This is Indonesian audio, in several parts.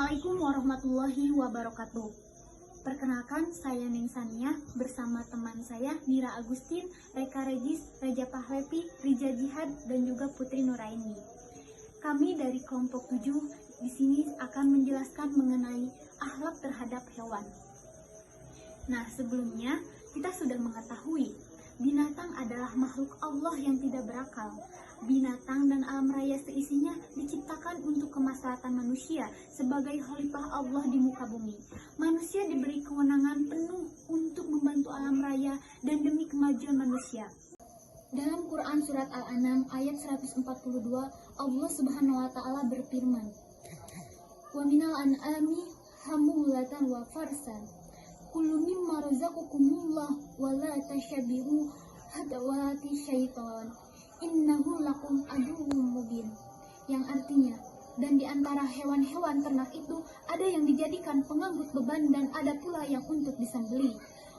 Assalamualaikum warahmatullahi wabarakatuh. Perkenalkan, saya Neng Sania bersama teman saya Mira Agustin, Reka Regis, Reja Pahlepi, Rija Jihad, dan juga Putri Nuraini. Kami dari kelompok 7 di sini akan menjelaskan mengenai akhlak terhadap hewan. Nah, sebelumnya kita sudah mengetahui binatang adalah makhluk Allah yang tidak berakal. Binatang dan alam raya seisinya diciptakan untuk kemaslahatan manusia sebagai khalifah Allah di muka bumi. Manusia diberi kewenangan penuh untuk membantu alam raya dan demi kemajuan manusia. Dalam Quran Surat Al-An'am ayat 142, Allah Subhanahu wa Ta'ala berfirman, "Wa minal an'ami hamulatan wa farsan, kullu mimma razaqakumullah wa la tashabihu hadawati syaitan. Innahu lakum aduwwum mubin," yang artinya, dan di antara hewan-hewan ternak itu ada yang dijadikan pengangkut beban dan ada pula yang untuk disembelih.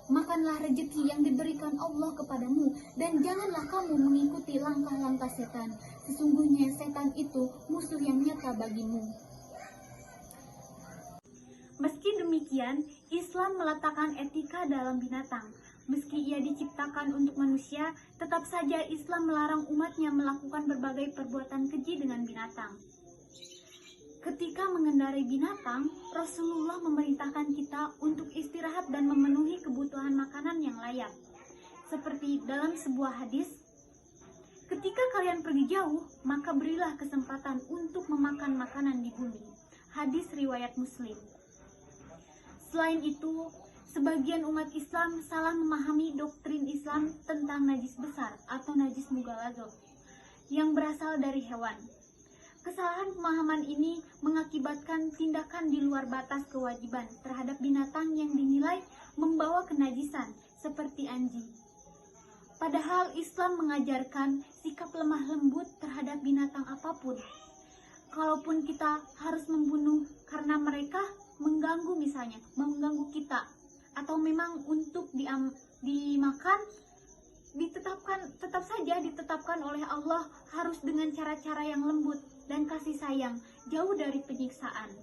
Makanlah rezeki yang diberikan Allah kepadamu dan janganlah kamu mengikuti langkah-langkah setan. Sesungguhnya setan itu musuh yang nyata bagimu. Meski demikian, Islam meletakkan etika dalam binatang. Meski ia diciptakan untuk manusia, tetap saja Islam melarang umatnya melakukan berbagai perbuatan keji dengan binatang. Ketika mengendarai binatang, Rasulullah memerintahkan kita untuk istirahat dan memenuhi kebutuhan makanan yang layak. Seperti dalam sebuah hadis, "Ketika kalian pergi jauh, maka berilah kesempatan untuk memakan makanan di bumi." Hadis riwayat Muslim. Selain itu, sebagian umat Islam salah memahami doktrin Islam tentang najis besar atau najis mughaladzah yang berasal dari hewan. Kesalahan pemahaman ini mengakibatkan tindakan di luar batas kewajiban terhadap binatang yang dinilai membawa kenajisan seperti anjing. Padahal Islam mengajarkan sikap lemah lembut terhadap binatang apapun. Kalaupun kita harus membunuh karena mereka mengganggu, misalnya mengganggu kita, atau memang untuk dimakan, tetap saja ditetapkan oleh Allah harus dengan cara-cara yang lembut dan kasih sayang, jauh dari penyiksaan.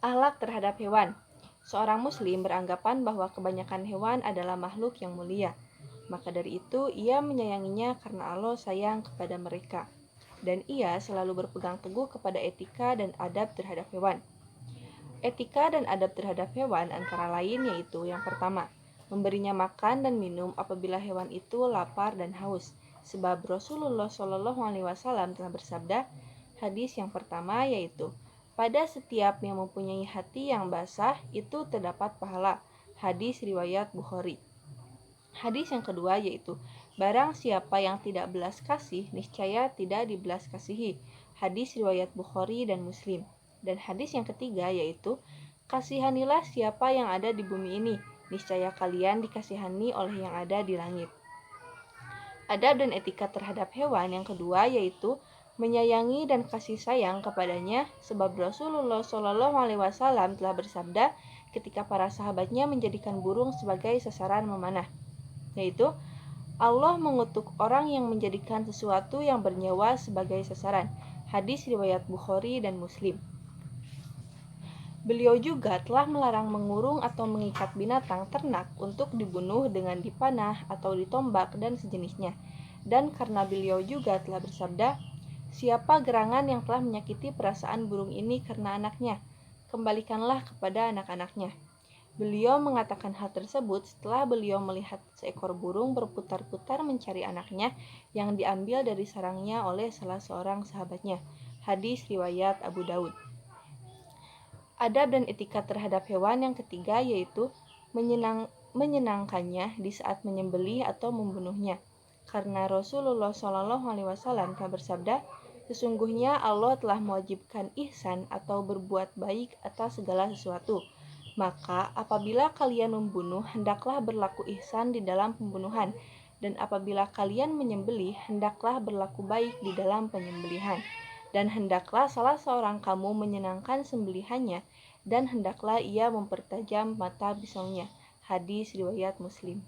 Akhlak terhadap hewan. Seorang muslim beranggapan bahwa kebanyakan hewan adalah makhluk yang mulia. Maka dari itu ia menyayanginya karena Allah sayang kepada mereka. Dan ia selalu berpegang teguh kepada etika dan adab terhadap hewan. Etika dan adab terhadap hewan antara lain yaitu yang pertama, memberinya makan dan minum apabila hewan itu lapar dan haus. Sebab Rasulullah SAW telah bersabda, hadis yang pertama yaitu, "Pada setiap yang mempunyai hati yang basah itu terdapat pahala." Hadis riwayat Bukhari. Hadis yang kedua yaitu, "Barang siapa yang tidak belas kasih, niscaya tidak dibelas kasihi." Hadis riwayat Bukhari dan Muslim. Dan hadis yang ketiga yaitu, "Kasihanilah siapa yang ada di bumi ini, niscaya kalian dikasihani oleh yang ada di langit." Adab dan etika terhadap hewan yang kedua yaitu menyayangi dan kasih sayang kepadanya, sebab Rasulullah SAW telah bersabda ketika para sahabatnya menjadikan burung sebagai sasaran memanah, yaitu, Allah mengutuk orang yang menjadikan sesuatu yang bernyawa sebagai sasaran. Hadis riwayat Bukhari dan Muslim. Beliau juga telah melarang mengurung atau mengikat binatang ternak untuk dibunuh dengan dipanah atau ditombak dan sejenisnya. Dan karena beliau juga telah bersabda, "Siapa gerangan yang telah menyakiti perasaan burung ini karena anaknya, kembalikanlah kepada anak-anaknya." Beliau mengatakan hal tersebut setelah beliau melihat seekor burung berputar-putar mencari anaknya yang diambil dari sarangnya oleh salah seorang sahabatnya. Hadis riwayat Abu Daud. Adab dan etika terhadap hewan yang ketiga yaitu menyenangkannya di saat menyembelih atau membunuhnya. Karena Rasulullah SAW telah bersabda, "Sesungguhnya Allah telah mewajibkan ihsan atau berbuat baik atas segala sesuatu. Maka apabila kalian membunuh, hendaklah berlaku ihsan di dalam pembunuhan, dan apabila kalian menyembelih, hendaklah berlaku baik di dalam penyembelihan. Dan hendaklah salah seorang kamu menyenangkan sembelihannya, dan hendaklah ia mempertajam mata pisaunya." Hadis riwayat Muslim.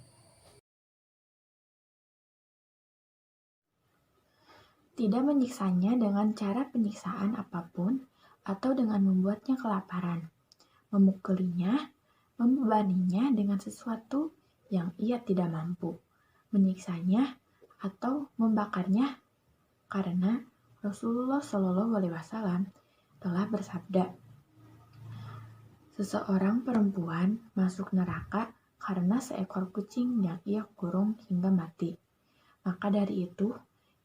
tidak menyiksanya dengan cara penyiksaan apapun atau dengan membuatnya kelaparan, memukulinya, membebaninya dengan sesuatu yang ia tidak mampu, menyiksanya atau membakarnya, karena Rasulullah Shallallahu Alaihi Wasallam telah bersabda, seseorang perempuan masuk neraka karena seekor kucing yang ia kurung hingga mati. Maka dari itu,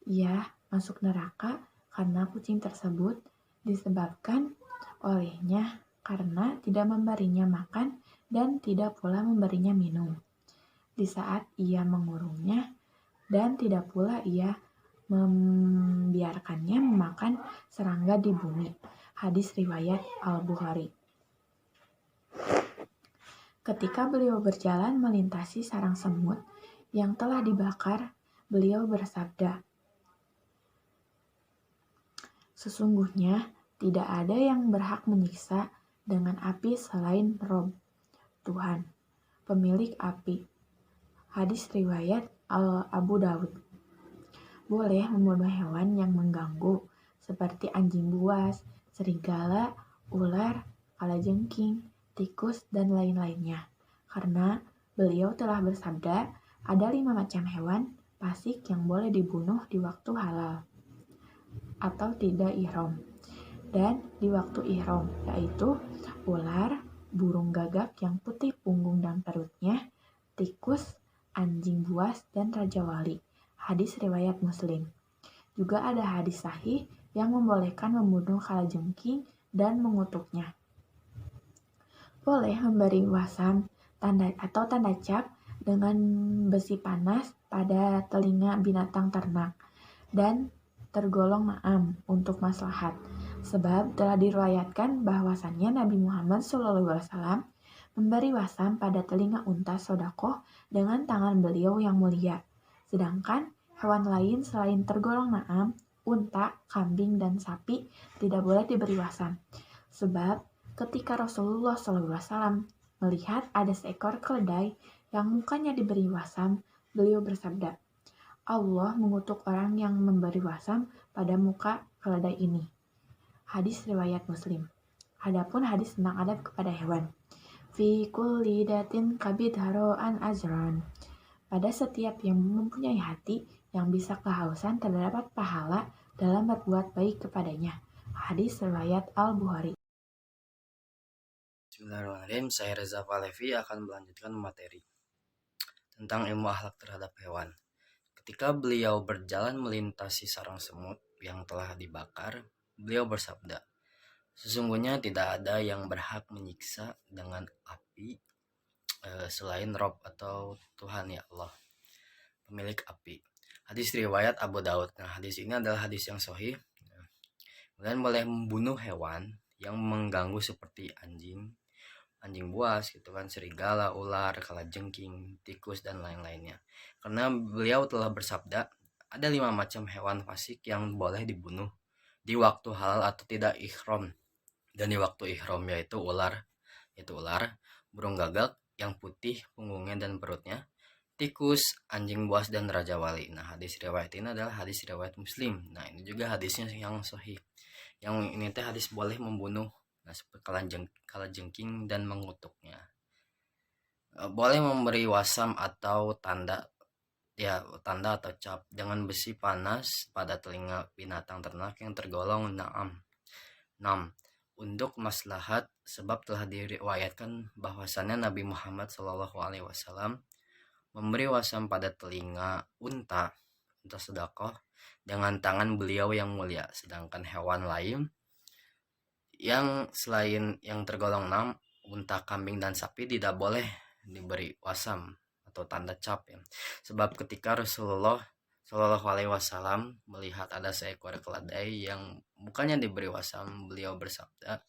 ia masuk neraka karena kucing tersebut disebabkan olehnya karena tidak memberinya makan dan tidak pula memberinya minum di saat ia mengurungnya, dan tidak pula ia membiarkannya memakan serangga di bumi. Hadis riwayat Al-Bukhari. Ketika beliau berjalan melintasi sarang semut yang telah dibakar, beliau bersabda, sesungguhnya tidak ada yang berhak menyiksa dengan api selain Rob, Tuhan, pemilik api. Hadis riwayat Abu Dawud. Boleh membunuh hewan yang mengganggu, seperti anjing buas, serigala, ular, kalajengking, tikus, dan lain-lainnya. Karena beliau telah bersabda, ada 5 macam hewan fasik yang boleh dibunuh di waktu halal atau tidak ihram, dan di waktu ihram, yaitu ular, burung gagak yang putih punggung dan perutnya, tikus, anjing buas, dan raja wali. Hadis riwayat Muslim. Juga ada hadis sahih yang membolehkan membunuh kalajengking dan mengutuknya. Boleh memberi wasam tanda cap dengan besi panas pada telinga binatang ternak dan tergolong na'am untuk maslahat. Sebab telah diriwayatkan bahwasannya Nabi Muhammad SAW memberi wasam pada telinga unta sodakoh dengan tangan beliau yang mulia. Sedangkan hewan lain selain tergolong na'am, unta, kambing, dan sapi tidak boleh diberi wasam. Sebab ketika Rasulullah SAW melihat ada seekor keledai yang mukanya diberi wasam, beliau bersabda, Allah mengutuk orang yang memberi wasam pada muka keledai ini. Hadis riwayat Muslim. Adapun hadis tentang adab kepada hewan. Fi kulli datin kabidharo'an ajran. Pada setiap yang mempunyai hati yang bisa kehausan terdapat pahala dalam berbuat baik kepadanya. Hadis riwayat Al-Bukhari. Bismillahirrahmanirrahim. Saya Reza Palevi akan melanjutkan materi tentang ilmu akhlak terhadap hewan. Ketika beliau berjalan melintasi sarang semut yang telah dibakar, beliau bersabda, sesungguhnya tidak ada yang berhak menyiksa dengan api selain Rob atau Tuhan, ya Allah, pemilik api. Hadis riwayat Abu Daud. Nah, hadis ini adalah hadis yang sahih. Kemudian boleh membunuh hewan yang mengganggu seperti anjing buas gitu kan, serigala, ular, kalajengking, tikus, dan lain-lainnya. Karena beliau telah bersabda, ada 5 macam hewan fasik yang boleh dibunuh di waktu halal atau tidak ihram. Dan di waktu ihram yaitu ular, burung gagak yang putih punggungnya dan perutnya, tikus, anjing buas, dan raja wali. Nah, hadis riwayat ini adalah hadis riwayat Muslim. Nah, ini juga hadisnya yang sahih. Yang ini teh hadis boleh membunuh kalajengking dan mengutuknya. Boleh memberi wasam atau tanda atau cap dengan besi panas pada telinga binatang ternak yang tergolong na'am untuk maslahat, sebab telah diriwayatkan bahwasannya Nabi Muhammad SAW memberi wasam pada telinga unta sedekah dengan tangan beliau yang mulia. Sedangkan hewan lain yang selain yang tergolong na'am, unta, kambing, dan sapi tidak boleh diberi wasam atau tanda cap ya. Sebab ketika Rasulullah Shallallahu Alaihi Wasallam melihat ada seekor keledai yang bukannya diberi wasam, beliau bersabda,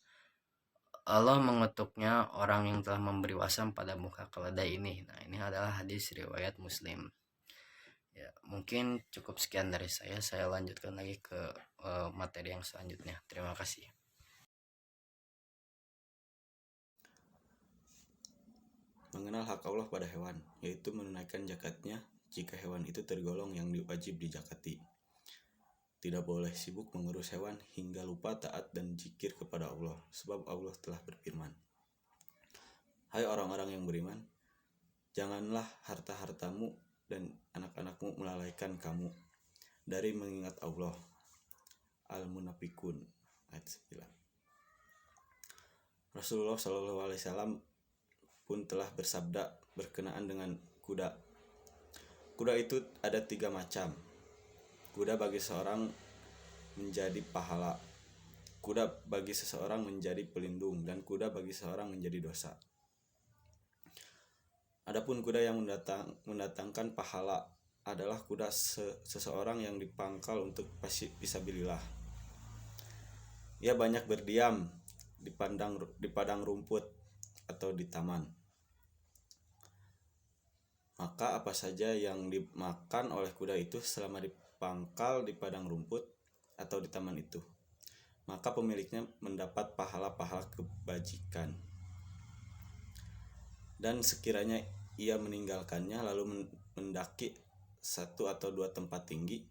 Allah mengutuknya orang yang telah memberi wasam pada muka keledai ini. Nah, ini adalah hadis riwayat Muslim. Ya, mungkin cukup sekian dari saya. Saya lanjutkan lagi ke materi yang selanjutnya. Terima kasih. Mengenal hak Allah pada hewan, yaitu menunaikan zakatnya jika hewan itu tergolong yang wajib dijakati. tidak boleh sibuk mengurus hewan hingga lupa taat dan zikir kepada Allah, sebab Allah telah berfirman, "Hai orang-orang yang beriman, janganlah harta-hartamu dan anak-anakmu melalaikan kamu dari mengingat Allah." Al-Munafikun ayat 9. Rasulullah SAW pun telah bersabda berkenaan dengan kuda. Kuda itu ada 3 macam. Kuda bagi seseorang menjadi pahala, kuda bagi seseorang menjadi pelindung, dan kuda bagi seseorang menjadi dosa. Adapun kuda yang mendatangkan pahala adalah kuda seseorang yang dipangkal untuk fisabilillah. Ia banyak berdiam di padang rumput atau di taman. Maka apa saja yang dimakan oleh kuda itu selama dipangkal di padang rumput atau di taman itu, maka pemiliknya mendapat pahala-pahala kebajikan. Dan sekiranya ia meninggalkannya lalu mendaki 1 atau 2 tempat tinggi,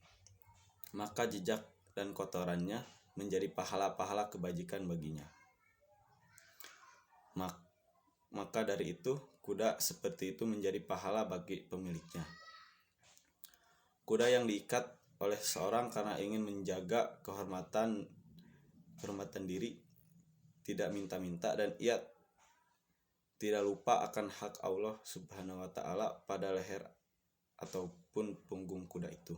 maka jejak dan kotorannya menjadi pahala-pahala kebajikan baginya. Maka dari itu, kuda seperti itu menjadi pahala bagi pemiliknya. Kuda yang diikat oleh seseorang karena ingin menjaga kehormatan diri, tidak minta-minta, dan ia tidak lupa akan hak Allah Subhanahu wa Ta'ala pada leher ataupun punggung kuda itu,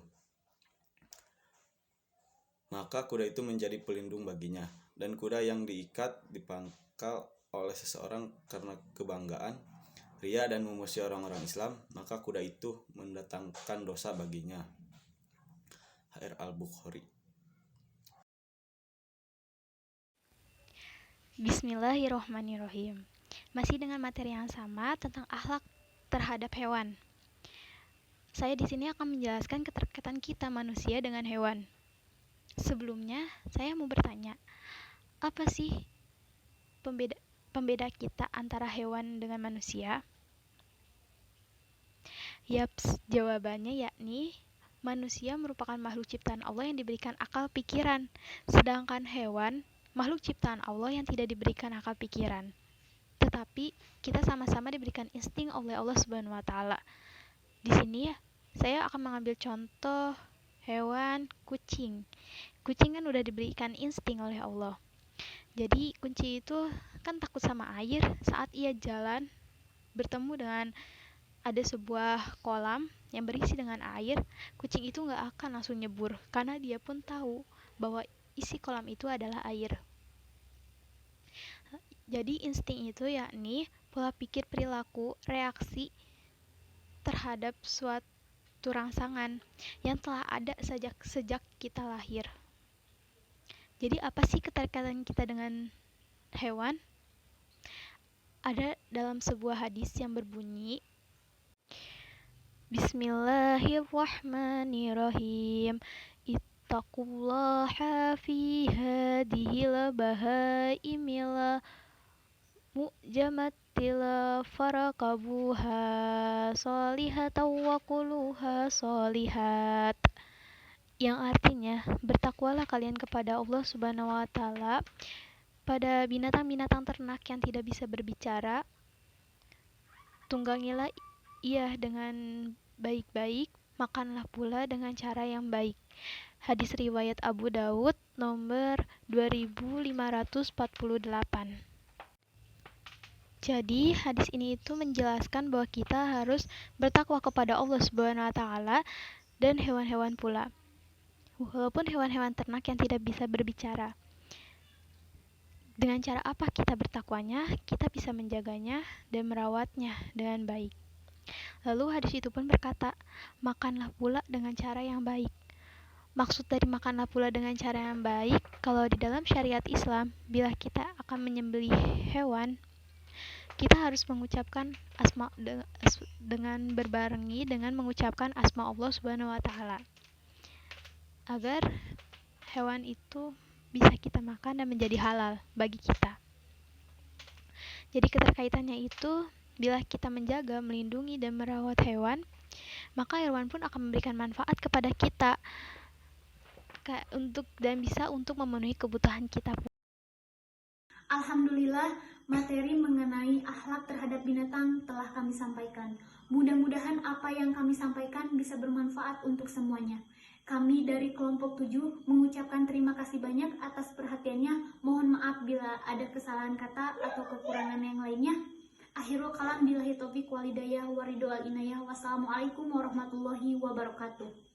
maka kuda itu menjadi pelindung baginya. Dan kuda yang diikat dipangkal oleh seseorang karena kebanggaan, ria, dan memusuhi orang-orang Islam, maka kuda itu mendatangkan dosa baginya. HR Al-Bukhari. Bismillahirrohmanirrohim. Masih dengan materi yang sama tentang akhlak terhadap hewan. Saya di sini akan menjelaskan keterkaitan kita manusia dengan hewan. Sebelumnya, saya mau bertanya, apa sih pembeda kita antara hewan dengan manusia? Yaps, jawabannya yakni manusia merupakan makhluk ciptaan Allah yang diberikan akal pikiran, sedangkan hewan makhluk ciptaan Allah yang tidak diberikan akal pikiran. Tetapi kita sama-sama diberikan insting oleh Allah Subhanahu wa Ta'ala. Di sini ya, saya akan mengambil contoh hewan kucing. Kucing kan udah diberikan insting oleh Allah. Jadi kucing itu kan takut sama air. Saat ia jalan bertemu dengan ada sebuah kolam yang berisi dengan air, kucing itu gak akan langsung nyebur karena dia pun tahu bahwa isi kolam itu adalah air. Jadi insting itu yakni pola pikir, perilaku, reaksi terhadap suatu rangsangan yang telah ada sejak kita lahir. Jadi apa sih keterkaitan kita dengan hewan? Ada dalam sebuah hadis yang berbunyi, Bismillahirrahmanirrahim. Ittaqullaha fi hadhil bahaimil mu'jamatil farakabuha solihatan wa kuluha solihat. Yang artinya, bertakwalah kalian kepada Allah Subhanahu wa Ta'ala pada binatang-binatang ternak yang tidak bisa berbicara. Tunggangilah ia dengan baik-baik, makanlah pula dengan cara yang baik. Hadis riwayat Abu Daud nomor 2548. Jadi, hadis ini itu menjelaskan bahwa kita harus bertakwa kepada Allah Subhanahu wa Ta'ala dan hewan-hewan pula. Walaupun hewan-hewan ternak yang tidak bisa berbicara. Dengan cara apa kita bertakwanya? Kita bisa menjaganya dan merawatnya dengan baik. Lalu hadis itu pun berkata, makanlah pula dengan cara yang baik. Maksud dari makanlah pula dengan cara yang baik, kalau di dalam syariat Islam, bila kita akan menyembelih hewan, kita harus mengucapkan dengan berbarengi dengan mengucapkan asma Allah Subhanahu wa Ta'ala, agar hewan itu bisa kita makan dan menjadi halal bagi kita. Jadi keterkaitannya itu, bila kita menjaga, melindungi, dan merawat hewan, maka hewan pun akan memberikan manfaat kepada kita. dan bisa untuk memenuhi kebutuhan kita. Alhamdulillah, materi mengenai akhlak terhadap binatang telah kami sampaikan. Mudah-mudahan apa yang kami sampaikan bisa bermanfaat untuk semuanya. Kami dari kelompok 7 mengucapkan terima kasih banyak atas perhatiannya. Mohon maaf bila ada kesalahan kata atau kekurangan yang lainnya. Akhirul kalam billahi taufiq walhidayah waridul inayah. Wassalamualaikum warahmatullahi wabarakatuh.